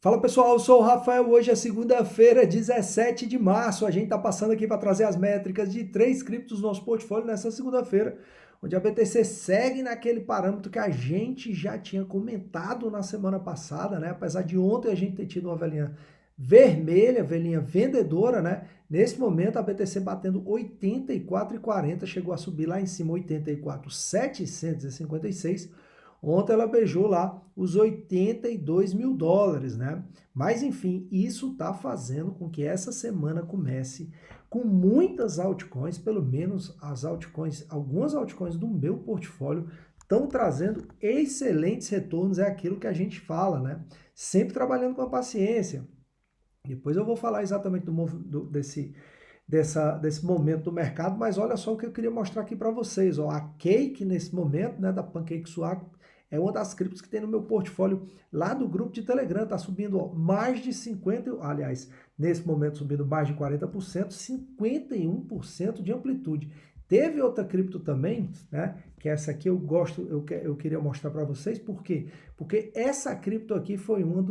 Fala pessoal, eu sou o Rafael. Hoje é segunda-feira, 17 de março. A gente está passando aqui para trazer as métricas de três criptos do nosso portfólio nessa segunda-feira, onde a BTC segue naquele parâmetro que a gente já tinha comentado na semana passada, né? Apesar de ontem a gente ter tido uma velhinha vermelha, velhinha vendedora, né? Nesse momento a BTC batendo 84,40, chegou a subir lá em cima 84,756. Ontem ela beijou lá os 82 mil dólares, né? Mas enfim, isso está fazendo com que essa semana comece com muitas altcoins, pelo menos as altcoins, algumas altcoins do meu portfólio estão trazendo excelentes retornos, é aquilo que a gente fala, né? Sempre trabalhando com a paciência. Depois eu vou falar exatamente desse momento do mercado, mas olha só o que eu queria mostrar aqui para vocês. Ó, a Cake, nesse momento, né, da PancakeSwap, é uma das criptos que tem no meu portfólio lá do grupo de Telegram. Está subindo ó, mais de 50%, aliás, nesse momento subindo mais de 40%, 51% de amplitude. Teve outra cripto também, né? Que essa aqui eu gosto, eu queria mostrar para vocês. Por quê? Porque essa cripto aqui foi uma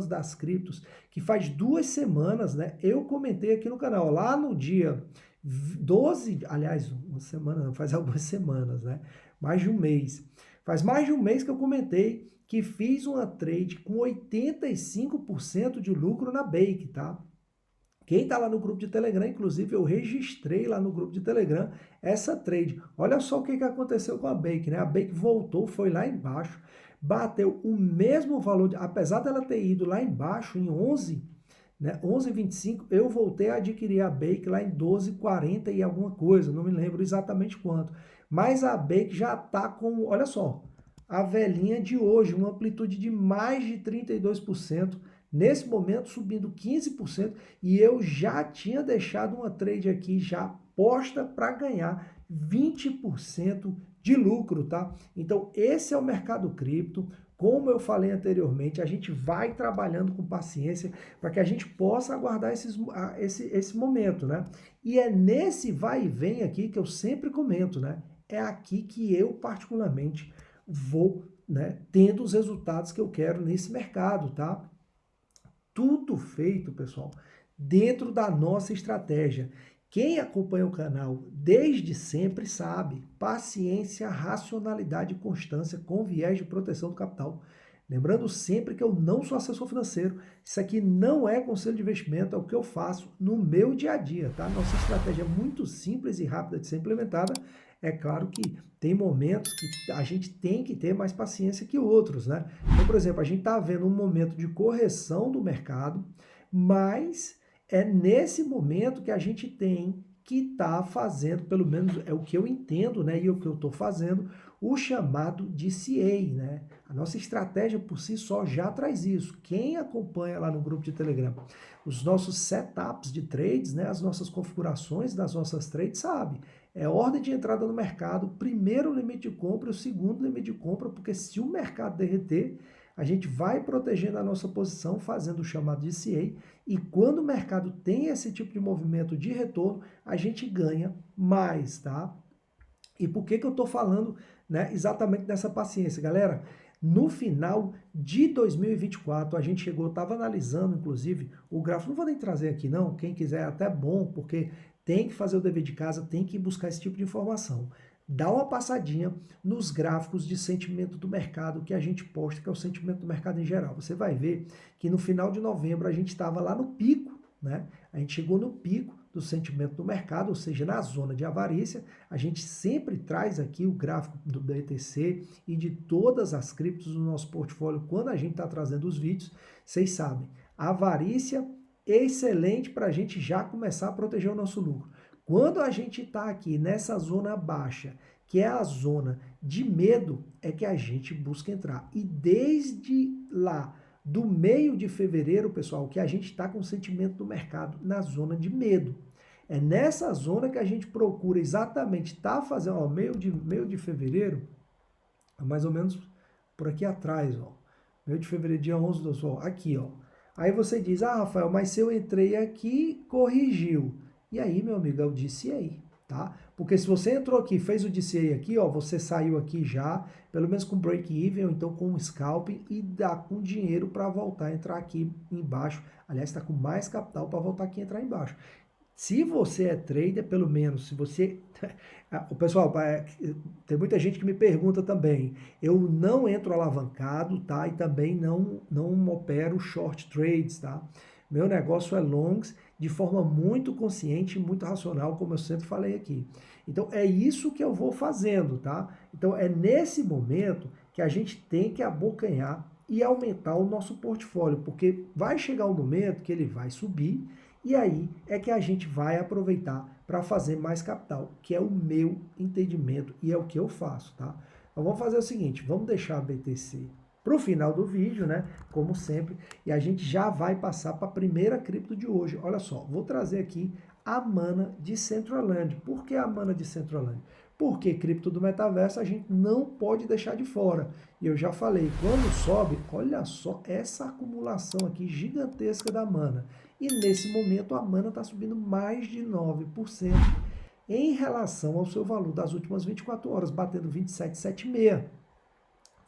das criptos que faz 2 semanas, né? Eu comentei aqui no canal, lá no dia 12, aliás, uma semana, faz algumas semanas, né? Mais de um mês. Faz mais de um mês que eu comentei que fiz uma trade com 85% de lucro na Bake, tá? Quem está lá no grupo de Telegram, inclusive eu registrei lá no grupo de Telegram essa trade. Olha só o que aconteceu com a Bake, né? A Bake voltou, foi lá embaixo, bateu o mesmo valor, apesar dela ter ido lá embaixo em 11, né, 11,25, eu voltei a adquirir a Bake lá em 12,40 e alguma coisa, não me lembro exatamente quanto. Mas a Bake já está com, olha só, a velhinha de hoje, uma amplitude de mais de 32%, nesse momento subindo 15%, e eu já tinha deixado uma trade aqui já posta para ganhar 20% de lucro, tá? Então esse é o mercado cripto. Como eu falei anteriormente, a gente vai trabalhando com paciência para que a gente possa aguardar esse momento, né? E é nesse vai e vem aqui que eu sempre comento, né? É aqui que eu particularmente vou, né, tendo os resultados que eu quero nesse mercado, tá? Tudo feito, pessoal, dentro da nossa estratégia. Quem acompanha o canal desde sempre sabe, paciência, racionalidade e constância com viés de proteção do capital. Lembrando sempre que eu não sou assessor financeiro, isso aqui não é conselho de investimento, é o que eu faço no meu dia a dia, tá? Nossa estratégia é muito simples e rápida de ser implementada. É claro que tem momentos que a gente tem que ter mais paciência que outros, né? Então, por exemplo, a gente está vendo um momento de correção do mercado, mas é nesse momento que a gente tem que estar fazendo, pelo menos é o que eu entendo, né? E o que eu estou fazendo, o chamado DCA, né? A nossa estratégia por si só já traz isso. Quem acompanha lá no grupo de Telegram os nossos setups de trades, né? As nossas configurações das nossas trades, sabe? É ordem de entrada no mercado, primeiro limite de compra e o segundo limite de compra, porque se o mercado derreter, a gente vai protegendo a nossa posição, fazendo o chamado de CA, e quando o mercado tem esse tipo de movimento de retorno, a gente ganha mais, tá? E por que eu estou falando, né, exatamente dessa paciência, galera? No final de 2024, a gente chegou, estava analisando, inclusive, o gráfico, não vou nem trazer aqui não, quem quiser é até bom, porque tem que fazer o dever de casa, tem que buscar esse tipo de informação. Dá uma passadinha nos gráficos de sentimento do mercado que a gente posta, que é o sentimento do mercado em geral. Você vai ver que no final de novembro a gente estava lá no pico, né? A gente chegou no pico do sentimento do mercado, ou seja, na zona de avarícia. A gente sempre traz aqui o gráfico do BTC e de todas as criptos do nosso portfólio quando a gente está trazendo os vídeos. Vocês sabem, avarícia excelente para a gente já começar a proteger o nosso lucro. Quando a gente está aqui nessa zona baixa, que é a zona de medo, é que a gente busca entrar. E desde lá, do meio de fevereiro, pessoal, que a gente está com o sentimento do mercado na zona de medo. É nessa zona que a gente procura exatamente estar fazendo, ó, meio de fevereiro, mais ou menos por aqui atrás, ó. Meio de fevereiro, dia 11 do sol, aqui, ó. Aí você diz, ah, Rafael, mas se eu entrei aqui, corrigiu. E aí, meu amigo, eu disse e aí, tá? Porque se você entrou aqui, fez o DCA aqui, ó, você saiu aqui já, pelo menos com break-even, ou então com um scalping, e dá com dinheiro para voltar a entrar aqui embaixo. Aliás, está com mais capital para voltar aqui e entrar embaixo. Se você é trader, pelo menos, se você... O pessoal, tem muita gente que me pergunta também. Eu não entro alavancado, tá? E também não opero short trades, tá? Meu negócio é longs de forma muito consciente e muito racional, como eu sempre falei aqui. Então, é isso que eu vou fazendo, tá? Então, é nesse momento que a gente tem que abocanhar e aumentar o nosso portfólio, porque vai chegar um momento que ele vai subir, e aí é que a gente vai aproveitar para fazer mais capital, que é o meu entendimento e é o que eu faço, tá? Então vamos fazer o seguinte, vamos deixar a BTC para o final do vídeo, né? Como sempre, e a gente já vai passar para a primeira cripto de hoje. Olha só, vou trazer aqui a Mana de Decentraland. Por que a Mana de Decentraland? Porque cripto do metaverso a gente não pode deixar de fora. E eu já falei, quando sobe, olha só essa acumulação aqui gigantesca da Mana. E nesse momento a Mana está subindo mais de 9% em relação ao seu valor das últimas 24 horas, batendo 27,76.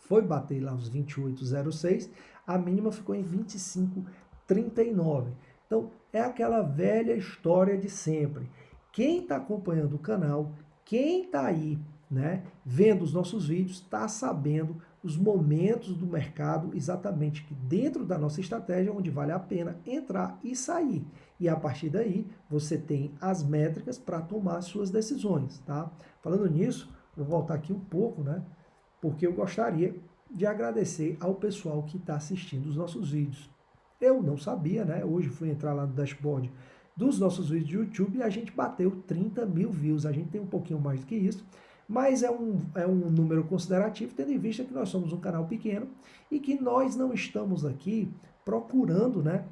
Foi bater lá os 28,06, a mínima ficou em 25,39. Então é aquela velha história de sempre. Quem está acompanhando o canal, quem está aí, né, vendo os nossos vídeos, está sabendo os momentos do mercado exatamente que dentro da nossa estratégia, onde vale a pena entrar e sair. E a partir daí, você tem as métricas para tomar suas decisões, tá? Falando nisso, vou voltar aqui um pouco, né? Porque eu gostaria de agradecer ao pessoal que está assistindo os nossos vídeos. Eu não sabia, né? Hoje fui entrar lá no dashboard dos nossos vídeos de YouTube e a gente bateu 30 mil views. A gente tem um pouquinho mais do que isso, mas é um número considerativo, tendo em vista que nós somos um canal pequeno e que nós não estamos aqui procurando, né,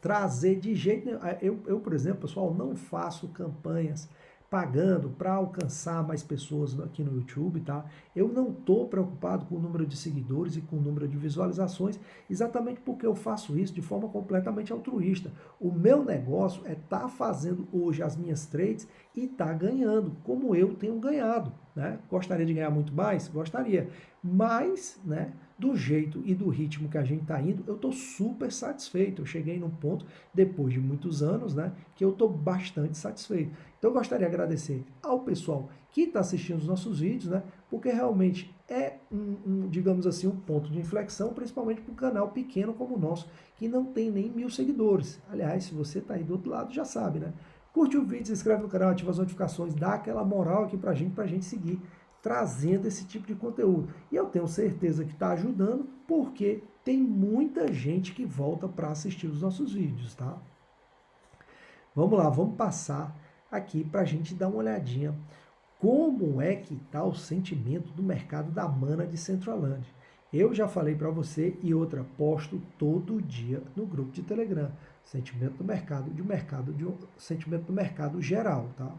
trazer de jeito nenhum. Eu, por exemplo, pessoal, não faço campanhas pagando para alcançar mais pessoas aqui no YouTube, tá? Eu não estou preocupado com o número de seguidores e com o número de visualizações, exatamente porque eu faço isso de forma completamente altruísta. O meu negócio é estar fazendo hoje as minhas trades e estar ganhando, como eu tenho ganhado, né? Gostaria de ganhar muito mais? Gostaria. Mas, né, do jeito e do ritmo que a gente está indo, eu estou super satisfeito. Eu cheguei num ponto, depois de muitos anos, né, que eu estou bastante satisfeito. Então eu gostaria de agradecer ao pessoal que está assistindo os nossos vídeos, né, porque realmente é digamos assim, um ponto de inflexão, principalmente para um canal pequeno como o nosso, que não tem nem 1000 seguidores. Aliás, se você está aí do outro lado, já sabe, né? Curte o vídeo, se inscreve no canal, ativa as notificações, dá aquela moral aqui para a gente seguir trazendo esse tipo de conteúdo. E eu tenho certeza que está ajudando, porque tem muita gente que volta para assistir os nossos vídeos, tá? Vamos lá, vamos passar aqui para a gente dar uma olhadinha como é que está o sentimento do mercado da Mana de Decentraland. Eu já falei para você e outra, posto todo dia no grupo de Telegram. Sentimento do mercado, sentimento do mercado geral, tá?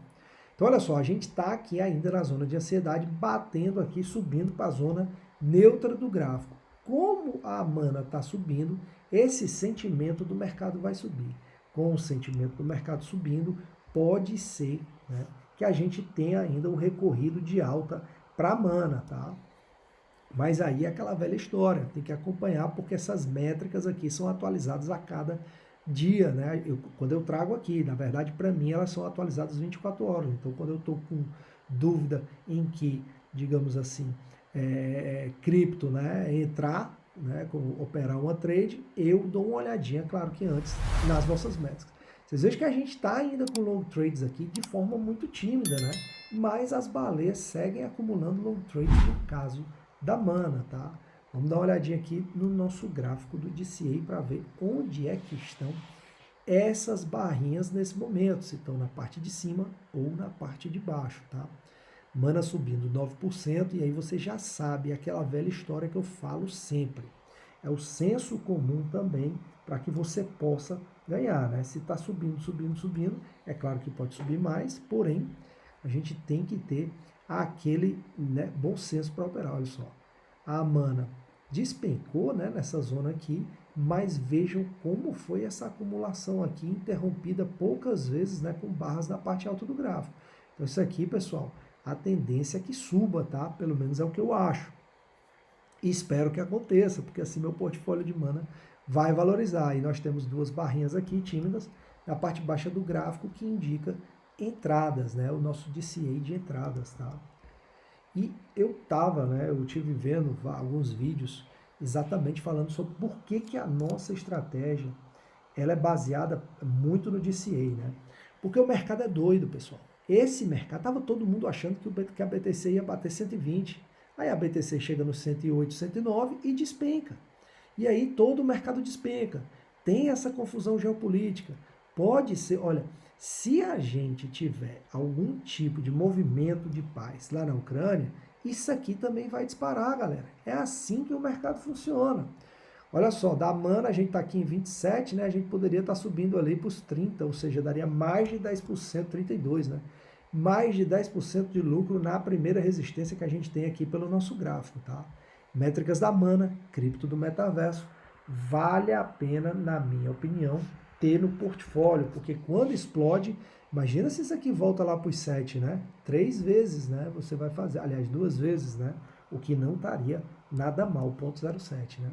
Então, olha só, a gente está aqui ainda na zona de ansiedade, batendo aqui, subindo para a zona neutra do gráfico. Como a Mana está subindo, esse sentimento do mercado vai subir. Com o sentimento do mercado subindo, pode ser, né, que a gente tenha ainda um recorrido de alta para a Mana, tá? Mas aí é aquela velha história, tem que acompanhar, porque essas métricas aqui são atualizadas a cada dia, né? Quando eu trago aqui, na verdade, para mim, elas são atualizadas 24 horas. Então, quando eu estou com dúvida em que, digamos assim, cripto, né, entrar, né, operar uma trade, eu dou uma olhadinha, claro que antes, nas nossas métricas. Vocês vejam que a gente está ainda com long trades aqui de forma muito tímida, né? Mas as baleias seguem acumulando long trades no caso da Mana, tá? Vamos dar uma olhadinha aqui no nosso gráfico do DCA para ver onde é que estão essas barrinhas nesse momento, se estão na parte de cima ou na parte de baixo, tá? Mana subindo 9%, e aí você já sabe aquela velha história que eu falo sempre. É o senso comum também para que você possa ganhar, né? Se está subindo, é claro que pode subir mais, porém, a gente tem que ter aquele, né, bom senso para operar. Olha só, a Mana despencou, né, nessa zona aqui, mas vejam como foi essa acumulação aqui, interrompida poucas vezes, né, com barras na parte alta do gráfico. Então isso aqui, pessoal, a tendência é que suba, tá? Pelo menos é o que eu acho. E espero que aconteça, porque assim meu portfólio de mana vai valorizar. E nós temos duas barrinhas aqui tímidas na parte baixa do gráfico que indica entradas, né? O nosso DCA de entradas, tá? E eu tive vendo alguns vídeos exatamente falando sobre por que a nossa estratégia ela é baseada muito no DCA, né? Porque o mercado é doido, pessoal. Esse mercado, tava todo mundo achando que a BTC ia bater 120. Aí a BTC chega no 108, 109 e despenca. E aí todo o mercado despenca. Tem essa confusão geopolítica. Pode ser, olha, se a gente tiver algum tipo de movimento de paz lá na Ucrânia, isso aqui também vai disparar, galera. É assim que o mercado funciona. Olha só, da mana a gente está aqui em 27, né? A gente poderia estar subindo ali para os 30, ou seja, daria mais de 10%, 32, né? Mais de 10% de lucro na primeira resistência que a gente tem aqui pelo nosso gráfico, tá? Métricas da mana, cripto do metaverso, vale a pena, na minha opinião, ter no portfólio, porque quando explode, imagina se isso aqui volta lá para os 7, né? 3 vezes, né? Você vai fazer, aliás, 2 vezes, né? O que não estaria nada mal, 0,07, né?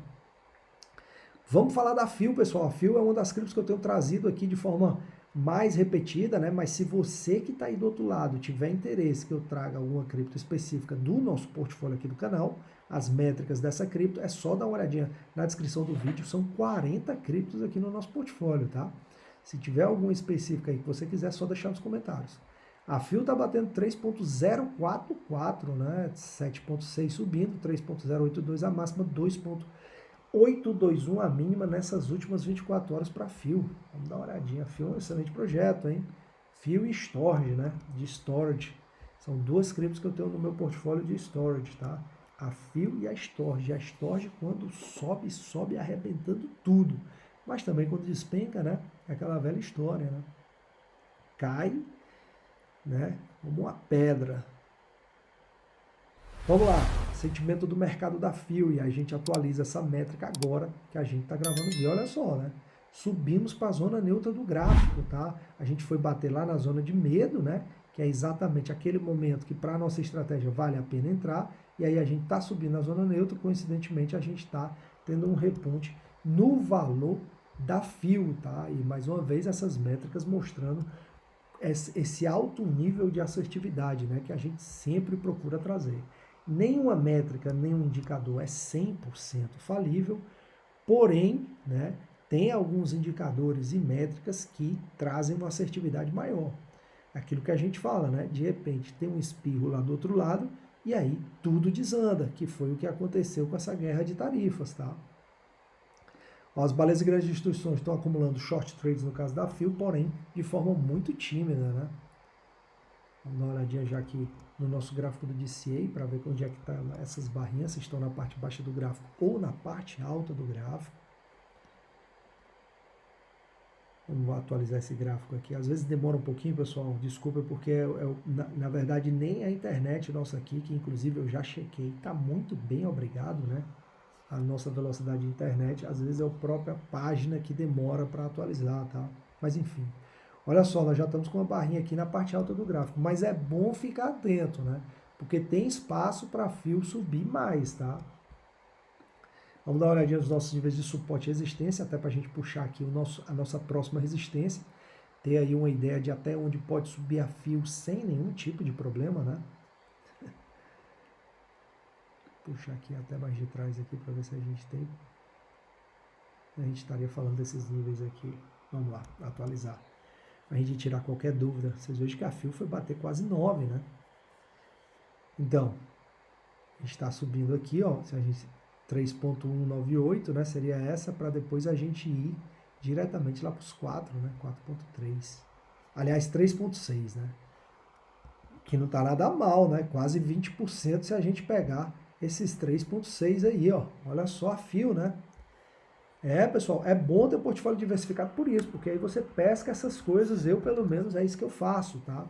Vamos falar da FIO, pessoal. A FIO é uma das criptos que eu tenho trazido aqui de forma mais repetida, né? Mas se você que está aí do outro lado tiver interesse que eu traga alguma cripto específica do nosso portfólio aqui do canal, as métricas dessa cripto, é só dar uma olhadinha na descrição do vídeo. São 40 criptos aqui no nosso portfólio, tá? Se tiver alguma específica aí que você quiser, é só deixar nos comentários. A FIO está batendo 3.044, né? 7.6 subindo, 3.082 a máxima, 2.821 a mínima nessas últimas 24 horas para FIO. Vamos dar uma olhadinha. A FIO é um excelente projeto, hein? FIO e Storage, né? De Storage. São duas criptos que eu tenho no meu portfólio de Storage, tá? A FIO e a Storage. A Storage, quando sobe, sobe arrebentando tudo. Mas também quando despenca, né? É aquela velha história, né? Cai, né? Como uma pedra. Vamos lá, sentimento do mercado da FIO, e a gente atualiza essa métrica agora que a gente está gravando o vídeo. Olha só, né? Subimos para a zona neutra do gráfico, tá? A gente foi bater lá na zona de medo, né? Que é exatamente aquele momento que para a nossa estratégia vale a pena entrar, e aí a gente está subindo na zona neutra, coincidentemente a gente está tendo um repunte no valor da FIO, tá? E mais uma vez essas métricas mostrando esse alto nível de assertividade, né? Que a gente sempre procura trazer. Nenhuma métrica, nenhum indicador é 100% falível, porém, né, tem alguns indicadores e métricas que trazem uma assertividade maior. Aquilo que a gente fala, né? De repente tem um espirro lá do outro lado e aí tudo desanda, que foi o que aconteceu com essa guerra de tarifas, tá? As baleias e grandes instituições estão acumulando short trades no caso da FIO, porém de forma muito tímida, né? Vamos dar uma olhadinha já aqui no nosso gráfico do DCA para ver onde é que estão essas barrinhas, se estão na parte baixa do gráfico ou na parte alta do gráfico. Vamos atualizar esse gráfico aqui. Às vezes demora um pouquinho, pessoal, desculpa, porque na verdade nem a internet nossa aqui, que inclusive eu já chequei, está muito bem, obrigado, né? A nossa velocidade de internet, às vezes é a própria página que demora para atualizar, tá? Mas enfim. Olha só, nós já estamos com uma barrinha aqui na parte alta do gráfico, mas é bom ficar atento, né? Porque tem espaço para a FIO subir mais, tá? Vamos dar uma olhadinha nos nossos níveis de suporte e resistência, até para a gente puxar aqui a nossa próxima resistência, ter aí uma ideia de até onde pode subir a FIO sem nenhum tipo de problema, né? Puxar aqui até mais de trás aqui para ver se a gente tem. A gente estaria falando desses níveis aqui. Vamos lá, atualizar. A gente tirar qualquer dúvida. Vocês vejam que a FIO foi bater quase 9, né? Então, a gente está subindo aqui, ó. Se a gente 3.198, né? Seria essa para depois a gente ir diretamente lá para os 4, né? 4.3. Aliás, 3.6, né? Que não está nada mal, né? Quase 20% se a gente pegar esses 3.6 aí, ó. Olha só a FIO, né? Pessoal, é bom ter portfólio diversificado por isso, porque aí você pesca essas coisas, eu pelo menos é isso que eu faço, tá?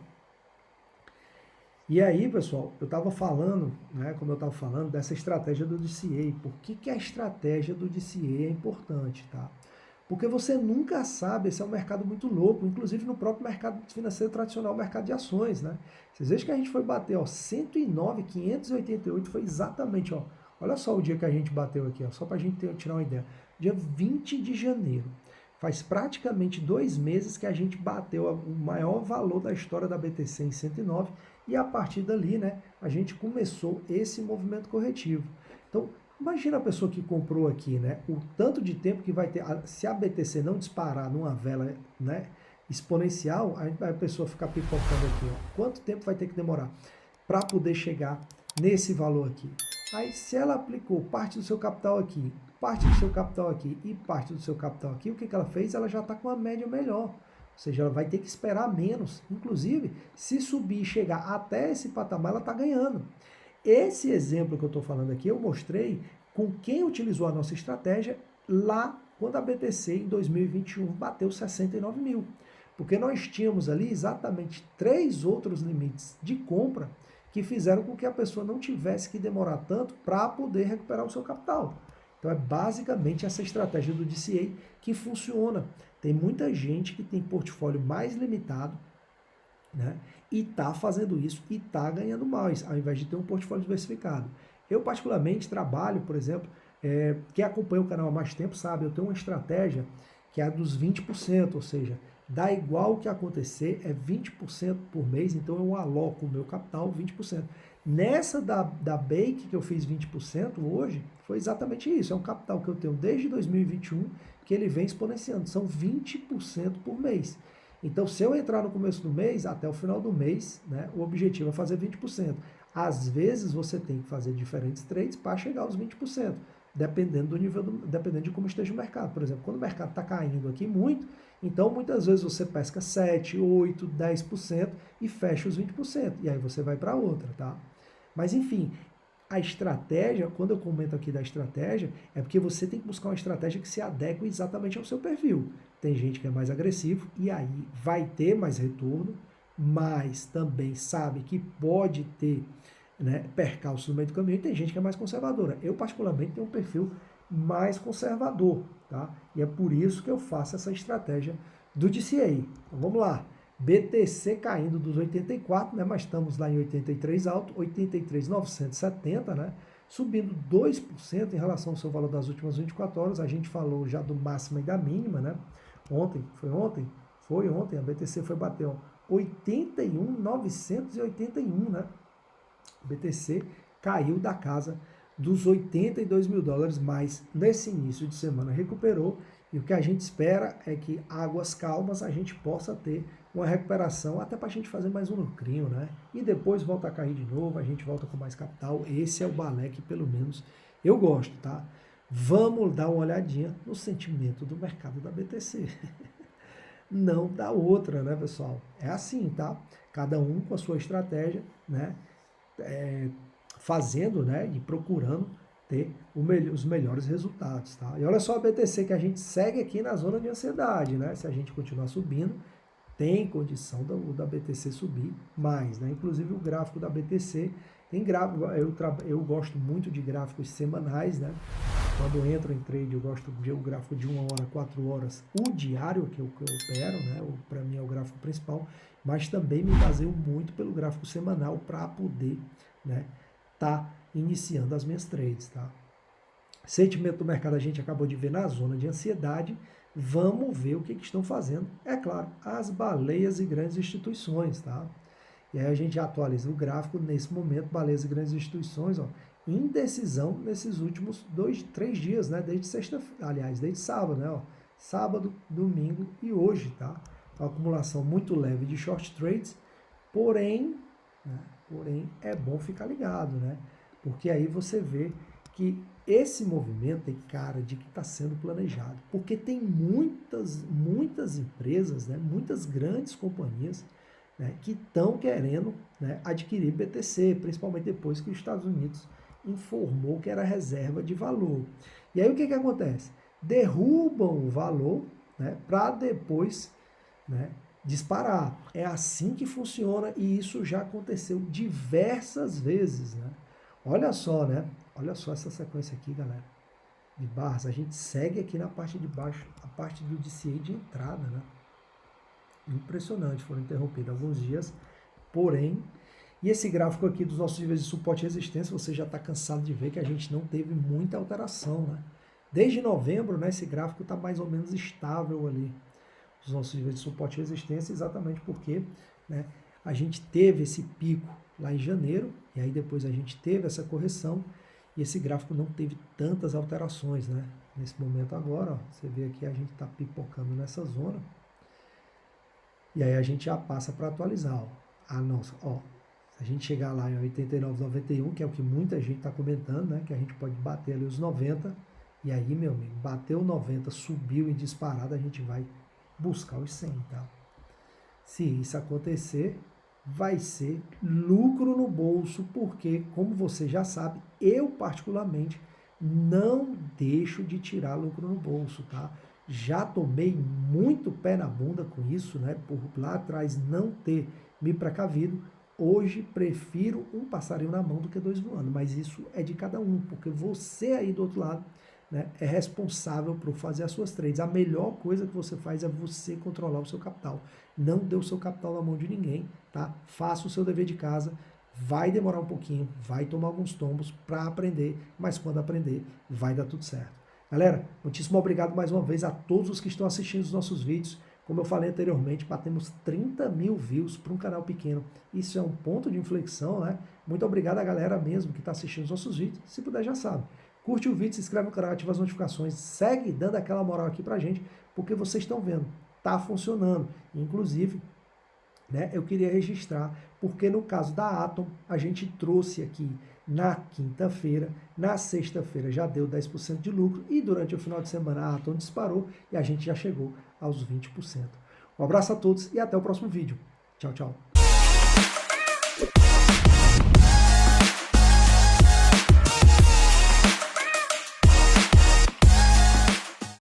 E aí, pessoal, eu estava falando, né, como eu estava falando, dessa estratégia do DCA. Por que a estratégia do DCA é importante, tá? Porque você nunca sabe, esse é um mercado muito louco, inclusive no próprio mercado financeiro tradicional, o mercado de ações, né? Vocês vejam que a gente foi bater, ó, 109.588 foi exatamente, ó, olha só o dia que a gente bateu aqui, ó, só para a gente tirar uma ideia. Dia 20 de janeiro. Faz praticamente 2 meses que a gente bateu o maior valor da história da BTC em 109 e a partir dali, né, a gente começou esse movimento corretivo. Então, imagina a pessoa que comprou aqui, né, o tanto de tempo que vai ter, se a BTC não disparar numa vela, né, exponencial, a pessoa ficar pipocando aqui, ó, quanto tempo vai ter que demorar para poder chegar nesse valor aqui? Aí, se ela aplicou parte do seu capital aqui, parte do seu capital aqui e parte do seu capital aqui, o que ela fez? Ela já está com uma média melhor. Ou seja, ela vai ter que esperar menos. Inclusive, se subir e chegar até esse patamar, ela está ganhando. Esse exemplo que eu estou falando aqui, eu mostrei com quem utilizou a nossa estratégia lá quando a BTC em 2021 bateu 69 mil. Porque nós tínhamos ali exatamente 3 outros limites de compra que fizeram com que a pessoa não tivesse que demorar tanto para poder recuperar o seu capital. Então é basicamente essa estratégia do DCA que funciona. Tem muita gente que tem portfólio mais limitado, né? E está fazendo isso e está ganhando mais, ao invés de ter um portfólio diversificado. Eu particularmente trabalho, por exemplo, quem acompanha o canal há mais tempo sabe, eu tenho uma estratégia que é a dos 20%, ou seja, dá igual o que acontecer, é 20% por mês, então eu aloco o meu capital 20%. Nessa da Bake, que eu fiz 20% hoje, foi exatamente isso. É um capital que eu tenho desde 2021, que ele vem exponenciando. São 20% por mês. Então, se eu entrar no começo do mês, até o final do mês, né, o objetivo é fazer 20%. Às vezes, você tem que fazer diferentes trades para chegar aos 20%, dependendo do nível, dependendo de como esteja o mercado. Por exemplo, quando o mercado está caindo aqui muito, então muitas vezes você pesca 7, 8, 10% e fecha os 20%. E aí você vai para outra, tá? Mas enfim, a estratégia, quando eu comento aqui da estratégia, é porque você tem que buscar uma estratégia que se adeque exatamente ao seu perfil. Tem gente que é mais agressivo e aí vai ter mais retorno, mas também sabe que pode ter, né, percalços no meio do caminho, e tem gente que é mais conservadora. Eu, particularmente, tenho um perfil mais conservador, tá? E é por isso que eu faço essa estratégia do DCA. Então, vamos lá. BTC caindo dos 84, né, mas estamos lá em 83 alto, 83.970, né, subindo 2% em relação ao seu valor das últimas 24 horas. A gente falou já do máximo e da mínima, né? Foi ontem, a BTC foi bater 81.981, né? O BTC caiu da casa dos 82 mil dólares, mas nesse início de semana recuperou, e o que a gente espera é que águas calmas a gente possa ter uma recuperação, até para a gente fazer mais um lucrinho, né? E depois volta a cair de novo, a gente volta com mais capital. Esse é o balé que pelo menos eu gosto, tá? Vamos dar uma olhadinha no sentimento do mercado da BTC. Não da outra, né, pessoal? É assim, tá? Cada um com a sua estratégia, né? Fazendo, né, e procurando ter os melhores resultados, tá? E olha só a BTC que a gente segue aqui na zona de ansiedade, né? Se a gente continuar subindo, tem condição da BTC subir mais, né? Inclusive o gráfico da BTC tem gráfico, eu gosto muito de gráficos semanais, né? Quando eu entro em trade, eu gosto de ver o gráfico de 1 hora, 4 horas, o diário que eu opero, né? Para mim é o gráfico principal, mas também me baseio muito pelo gráfico semanal para poder, né, tá iniciando as minhas trades, tá? Sentimento do mercado a gente acabou de ver na zona de ansiedade. Vamos ver o que estão fazendo. É claro, as baleias e grandes instituições, tá? E aí a gente atualiza o gráfico nesse momento, baleias e grandes instituições, ó, indecisão nesses últimos 3 dias, né? Desde desde sábado, né? Ó, sábado, domingo e hoje, tá? Uma acumulação muito leve de short trades, porém, né? Porém é bom ficar ligado, né? Porque aí você vê que esse movimento tem cara de que está sendo planejado, porque tem muitas empresas, né, muitas grandes companhias, né, que estão querendo, né, adquirir BTC, principalmente depois que os Estados Unidos informou que era reserva de valor. E aí o que acontece? Derrubam o valor, né, para depois, né, disparar. É assim que funciona e isso já aconteceu diversas vezes, né? Olha só, né? Olha só essa sequência aqui, galera. de barras. A gente segue aqui na parte de baixo, a parte do DCA de entrada, né? Impressionante, foram interrompidos alguns dias, porém, e esse gráfico aqui dos nossos níveis de suporte e resistência, você já está cansado de ver que a gente não teve muita alteração, né? Desde novembro, né, esse gráfico está mais ou menos estável ali, os nossos níveis de suporte e resistência, exatamente porque, né, a gente teve esse pico lá em janeiro, e aí depois a gente teve essa correção, e esse gráfico não teve tantas alterações, né? Nesse momento agora, ó, você vê aqui a gente está pipocando nessa zona, e aí a gente já passa para atualizar, ó. A nossa, ó, se a gente chegar lá em 89,91, que é o que muita gente está comentando, né? Que a gente pode bater ali os 90, e aí, meu amigo, bateu 90, subiu em disparada, a gente vai buscar os 100, tá? Se isso acontecer, vai ser lucro no bolso, porque, como você já sabe, eu particularmente não deixo de tirar lucro no bolso, tá? Já tomei muito pé na bunda com isso, né? Por lá atrás não ter me precavido. Hoje prefiro um passarinho na mão do que dois voando, mas isso é de cada um, porque você aí do outro lado, né, é responsável por fazer as suas trades. A melhor coisa que você faz é você controlar o seu capital. Não dê o seu capital na mão de ninguém, tá? Faça o seu dever de casa. Vai demorar um pouquinho, vai tomar alguns tombos para aprender, mas quando aprender, vai dar tudo certo. Galera, muitíssimo obrigado mais uma vez a todos os que estão assistindo os nossos vídeos. Como eu falei anteriormente, batemos 30 mil views para um canal pequeno. Isso é um ponto de inflexão, né? Muito obrigado a galera mesmo que está assistindo os nossos vídeos. Se puder, já sabe. Curte o vídeo, se inscreve no canal, ativa as notificações, segue dando aquela moral aqui pra gente, porque vocês estão vendo, tá funcionando. Inclusive, né, eu queria registrar, porque no caso da Atom, a gente trouxe aqui na quinta-feira, na sexta-feira já deu 10% de lucro, e durante o final de semana a Atom disparou e a gente já chegou aos 20%. Um abraço a todos e até o próximo vídeo. Tchau, tchau.